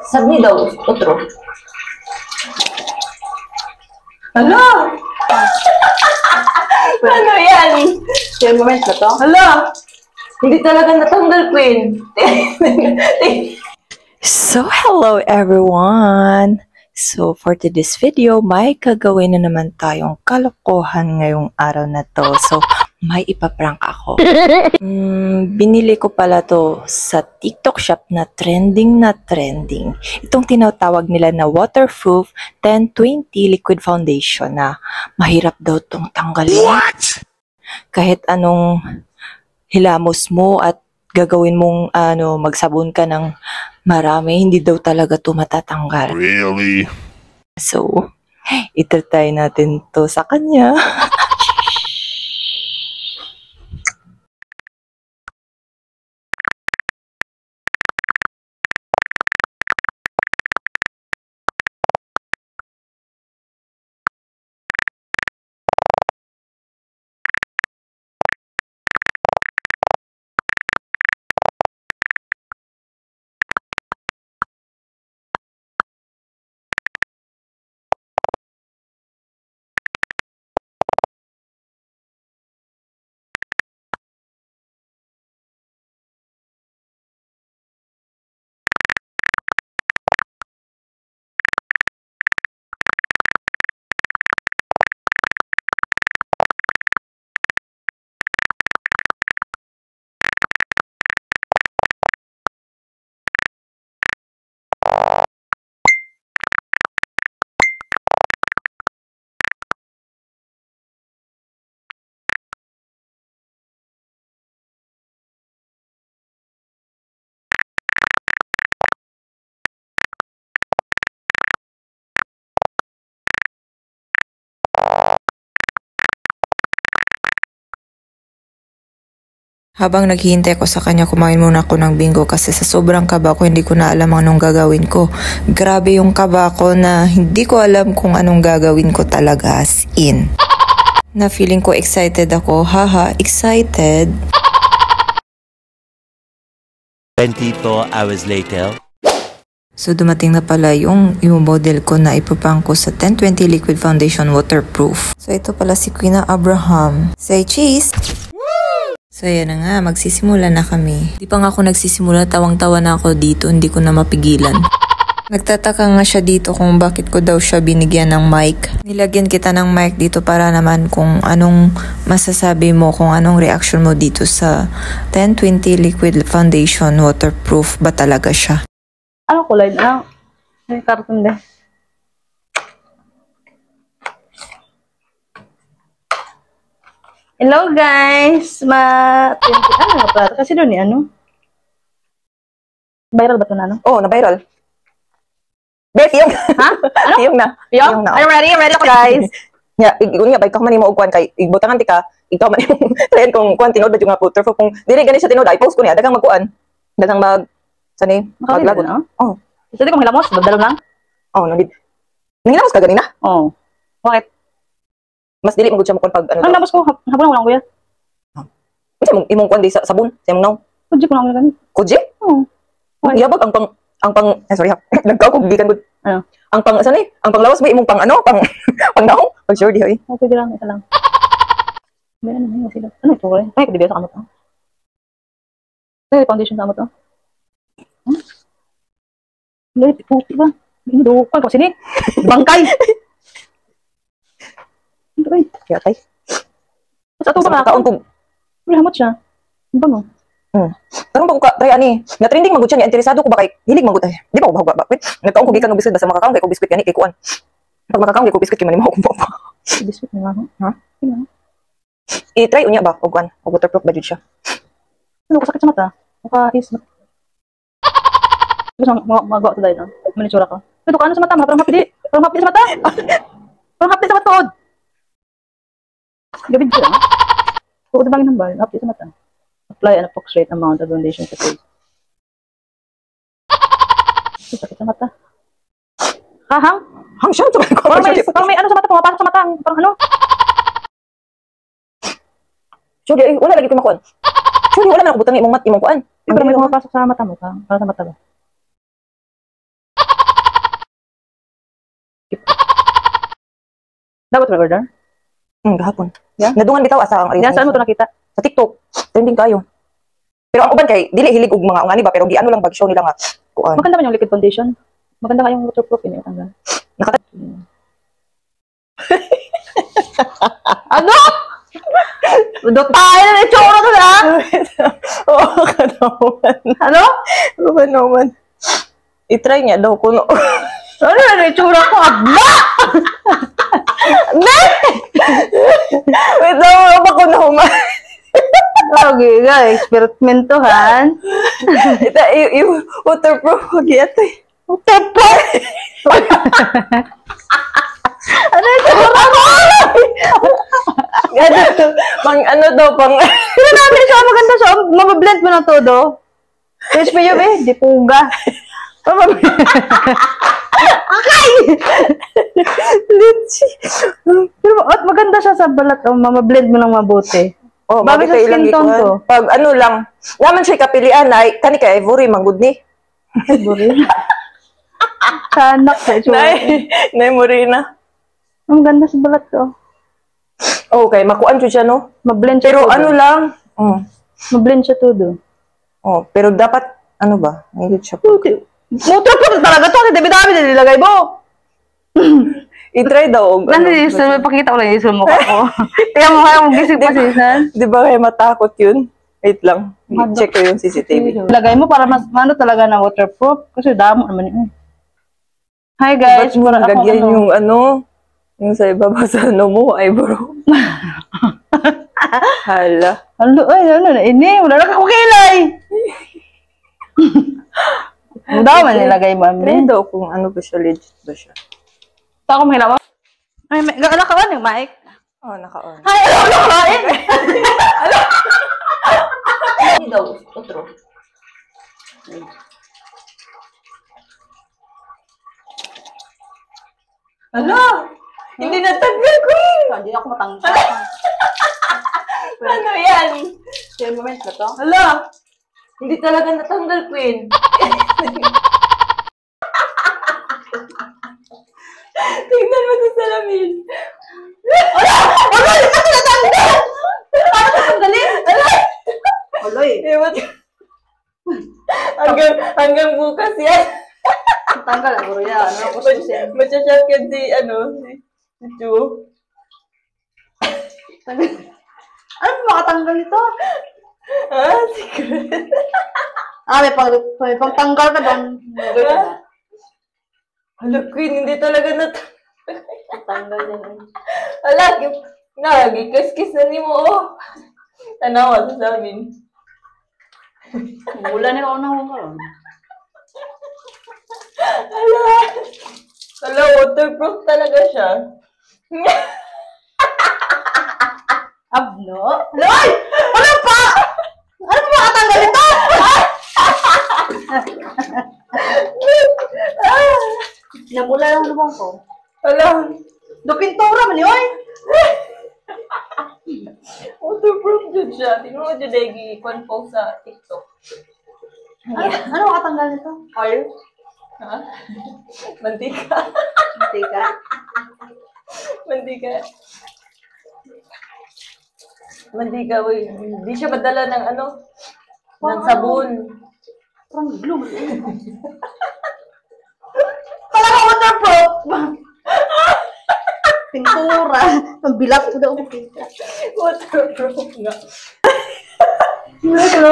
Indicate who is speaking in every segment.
Speaker 1: sabi daw, otro. Hala! Ano yan?
Speaker 2: Yung moment na to?
Speaker 1: Hala! Hindi talaga natanggal, Queen.
Speaker 3: So, hello everyone! So, for today's video, may gagawin na naman tayong kalokohan ngayong araw na to. So, may ipaprank ako. Binili ko pala to sa TikTok shop na trending na trending. Itong tinatawag nila na waterproof 1020 liquid foundation na mahirap daw tong tanggalin. What? Kahit anong hilamos mo at gagawin mong magsabon ka ng marami, hindi daw talaga to matatanggal.
Speaker 4: Really?
Speaker 3: So, itatry natin to sa kanya. Habang naghihintay ko sa kanya, kumain muna ako ng bingo kasi sa sobrang kaba ko, hindi ko na alam anong gagawin ko. Grabe yung kaba ko na hindi ko alam kung anong gagawin ko talaga, as in. Na feeling ko excited ako, haha, excited.
Speaker 4: 24 hours later.
Speaker 3: So dumating na pala yung model ko na ipapang ko sa 1020 liquid foundation waterproof. So ito pala si Queen Abraham. Say cheese! So yan na nga, magsisimula na kami. Di pa nga ako nagsisimula, tawang-tawa na ako dito, hindi ko na mapigilan. Nagtataka nga siya dito kung bakit ko daw siya binigyan ng mic. Nilagyan kita ng mic dito para naman kung anong masasabi mo, kung anong reaction mo dito sa 1020 liquid foundation waterproof ba talaga siya.
Speaker 2: Ano kulay na? May karton din. Hello guys! Ano nga para? Kasi doon ano? Viral ba ito na ano?
Speaker 1: Oh, na-viral. Beth, yung.
Speaker 2: Ha? Ano?
Speaker 1: Yung na.
Speaker 2: Yung? I'm ready? I'm ready ako guys!
Speaker 1: Nya, igun nga, ka man mo og kwan kay ibutangan ti ka, ikaw man yung tren kung kwan tinod ba yung nga waterproof kung dili gani siya tinod, ay post ko niya, dagang magkuan. Dagang sani, maglagot.
Speaker 2: No?
Speaker 1: Oh.
Speaker 2: Isa di ko hilamos, dalom lang?
Speaker 1: Oh, nandit. Nangilamos ka ganina?
Speaker 2: Oo. Bakit?
Speaker 1: Mas dili magud siya mo kung pag
Speaker 2: Ang labos ko, habang lang kuya.
Speaker 1: Kasi imong kwan di sa sabon, sa imong naw.
Speaker 2: Kudji ko lang ganun.
Speaker 1: Kudji?
Speaker 2: Oo.
Speaker 1: Yabag ang pang sorry ha. Nagkakog gikan gud.
Speaker 2: Ano?
Speaker 1: Ang pang sani, ang panglawas ba imong pang pang naw? Pag sure di hoy.
Speaker 2: Okay lang, ito lang. Meron naman sila. Ano ito ko? Ay, kadibiya sa kamot to. Ay, foundation sa kamot to. Lay, puti ba? Hindukan ko sini. Bangkay. Bangkay.
Speaker 1: Kaya tay.
Speaker 2: Sa ato ba
Speaker 1: taon ko.
Speaker 2: Wala hamot siya. Ano ba mo?
Speaker 1: Tarong ba ko try ani, na trending magud siya, ni interesado ko ba kay hilig magud ay. Di ba ko bahug ba? Wait, nagkaon ko gikan og biscuit basta makakaon kay ko biscuit gani kay kuan. Pag makakaon kay ko biscuit kay man mo ko pa.
Speaker 2: Biscuit na lang.
Speaker 1: Ha? I-try unya ba og kuan, og waterproof ba jud siya.
Speaker 2: Ano ko sakit sa mata? Maka-his. Gusto mo magawa ito dahil, no? Manitsura ka. Ito ka ano sa mata? Parang hapdi. Parang hapdi sa mata. Parang hapdi sa matod. Gabid siya, no? Kung ito bangin ng bal, hapdi sa mata. Apply an approximate amount of foundation to face. Sakit sa mata. Hang?
Speaker 1: Hang siya to.
Speaker 2: Parang may ano sa mata, pumapasok sa mata. Parang ano?
Speaker 1: Sure, wala lagi ko makuan. Sure, wala na ako butang imong kuan.
Speaker 2: Parang may pumapasok sa mata mo. Para sa mata ba? Dapat mag-order?
Speaker 1: Gahapon.
Speaker 2: Yeah?
Speaker 1: Nadungan bitaw asa ang
Speaker 2: Yan, saan mo ito nakita?
Speaker 1: Sa TikTok. Trending kayo. Pero ang uban kay dili hilig og mga ungani ba pero giano lang bag-show nila nga kuan.
Speaker 2: Maganda man yung liquid foundation. Maganda kayong waterproof yun. Tanggal. Ano? Tayo na itsura ko na!
Speaker 1: Oo, kanaman.
Speaker 2: Ano?
Speaker 1: Oo, kanaman. I-try niya daw kuno.
Speaker 2: Ano na itsura ko? Abla!
Speaker 1: Wait daw, ako na human.
Speaker 2: Okay, guys. Eksperimentohan.
Speaker 1: Ito, yung waterproof, magyatoy.
Speaker 2: Waterproof? Ano itsura ko?
Speaker 1: Pang ano daw, pang...
Speaker 2: Pero namin siya, maganda siya. Mabablend mo na todo. Yes, pa yun eh. Di puga. Akay! Pero at maganda siya sa balat. Mabablend mo lang mabuti.
Speaker 1: Oh,
Speaker 2: Bago sa skin tone ko.
Speaker 1: Pag ano lang, naman siya kapilian ay, kani ka Ivory, manggod ni.
Speaker 2: Ivory? Sanak sa itsura.
Speaker 1: Nay Morena.
Speaker 2: Ang ganda sa balat ko.
Speaker 1: Okay, makuan siya, no?
Speaker 2: Mablend siya
Speaker 1: Pero
Speaker 2: todo.
Speaker 1: ano lang,
Speaker 2: Mablend siya todo.
Speaker 1: oh, pero dapat, ano ba? Hindi siya.
Speaker 2: Motor po talaga to. Kasi dami-dami na nilagay mo.
Speaker 1: I-try daw.
Speaker 2: May pakita ko lang yung mukha ko. Kaya mo kaya mong gising pa sisan.
Speaker 1: Di ba kaya matakot yun? Wait lang. Check ko yung CCTV.
Speaker 2: Lagay mo para mas ano talaga na waterproof. Kasi damo naman yun. Hi guys.
Speaker 1: Ba't mo nagagyan yung ano? Yung sa ibaba sa ano mo, ay bro. Hala.
Speaker 2: Ano, ay, ano na, ini, wala na kakukilay. Ang daw man nilagay mo,
Speaker 1: Try
Speaker 2: amin.
Speaker 1: daw kung ano ba siya, legit ba siya.
Speaker 2: Saan ko mahila mo? Ay, nakawan yung mic.
Speaker 1: Oh, naka-on.
Speaker 2: Ay, ano, nakain?
Speaker 1: Hindi daw, otro. Hala! Hindi natanggal, Queen!
Speaker 2: Hindi ako matanggal.
Speaker 1: Ano yan?
Speaker 2: Yung moment na to?
Speaker 1: Hala! Hindi talaga natanggal, Queen. Tingnan mo sa salamin.
Speaker 2: Wala! Hindi ka tinatanggal! Paano tatanggalin? Aloy.
Speaker 1: Hanggang bukas yan.
Speaker 2: Tanggal ang guro yan. Ano ko susin?
Speaker 1: Masyashot ka si, si Chu.
Speaker 2: Ano ba makatanggal ito?
Speaker 1: Ah, secret.
Speaker 2: May pagtanggal ka doon.
Speaker 1: Hala, Queen, hindi talaga
Speaker 2: Tanggal yan.
Speaker 1: Hala, nagikis-kis na ni mo, oh. Tanawa sa amin.
Speaker 2: Mula nila ako nahungal.
Speaker 1: Hala, waterproof talaga siya.
Speaker 2: Abno? Loy! Ano pa? Ano ba makatanggal ito? Namula lang naman ko.
Speaker 1: Hala,
Speaker 2: Do pintura man yun.
Speaker 1: waterproof dyan siya. Tingnan mo dyan, Degi, post sa TikTok.
Speaker 2: Ano makatanggal nito? Oil?
Speaker 1: Ha? Mantika.
Speaker 2: Mantika?
Speaker 1: Mantika. Mantika, uy. Hindi siya madala ng ng sabon.
Speaker 2: Parang glue. Talaga waterproof! Pintura. Ang bilat ko daw.
Speaker 1: Waterproof nga.
Speaker 2: Hello?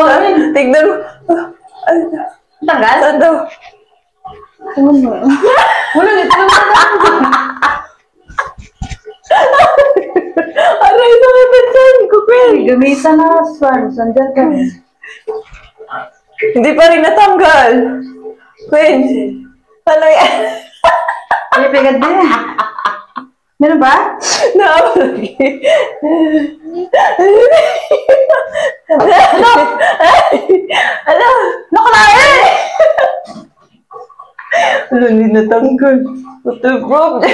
Speaker 1: Tignan mo.
Speaker 2: Tanggal?
Speaker 1: Saan daw?
Speaker 2: Wala nito naman.
Speaker 1: Aray, sakit ang tiyan ko, Queen.
Speaker 2: Gamitan na swan. Sandyan ka.
Speaker 1: Hindi pa rin natanggal. Queen. Ano yan?
Speaker 2: Ay, pigad din. Meron ba?
Speaker 1: Naawagi. Ano?
Speaker 2: Nakalain!
Speaker 1: Ano, hindi natanggal. Waterproof.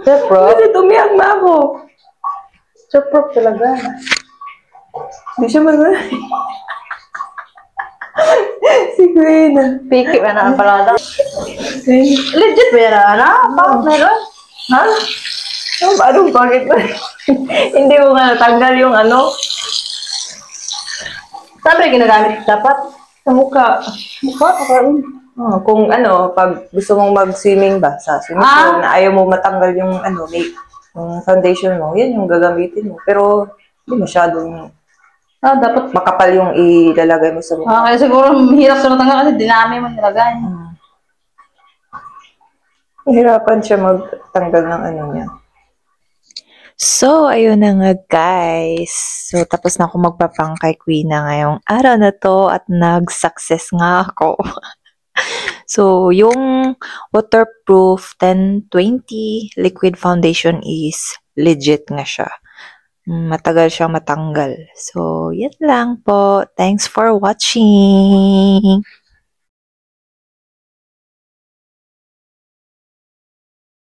Speaker 2: Waterproof?
Speaker 1: Kasi tumiyak na ako.
Speaker 2: Waterproof talaga.
Speaker 1: Hindi siya si Queen.
Speaker 2: Piki ba na ang palada? Legit ba yan? Ano? Bakit meron? Ha?
Speaker 1: Anong bakit? Hindi mo nga natanggal yung ano?
Speaker 2: Sabi ginagamit dapat sa mukha. Mukha, kakain.
Speaker 1: Oh, kung ano, pag gusto mong mag-swimming ba sa swimming pool, na ayaw mo matanggal yung ano, yung foundation mo, yan yung gagamitin mo. Pero hindi masyadong
Speaker 2: Dapat.
Speaker 1: makapal yung ilalagay mo sa mukha.
Speaker 2: Kaya siguro mahirap sa natanggal kasi dinami mo nilagay.
Speaker 1: Hirapan siya magtanggal ng ano niya.
Speaker 3: So, ayun na nga guys. So, tapos na ako magpaprank kay Queen na ngayong araw na to at nag-success nga ako. So, yung waterproof 1020 liquid foundation is legit nga siya. Matagal siyang matanggal. So, yan lang po. Thanks for watching!